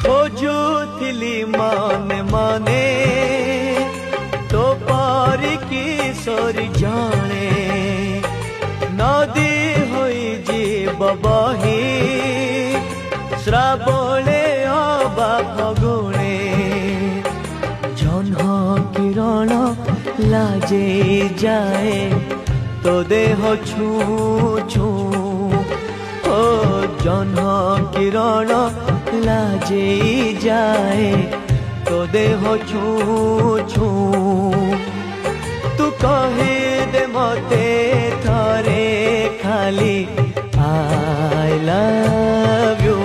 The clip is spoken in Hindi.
खोजुथिली माने माने तो पारी किशोरी जाने नदी होई जीव बही श्रावणे अबा फगुणे जह्न किरण लाजे जाए तो देह छू छू ओ जह्न किरण लाजे जाए तो देह छू छू तू कहे दे मते थारे खाली आई लव यू।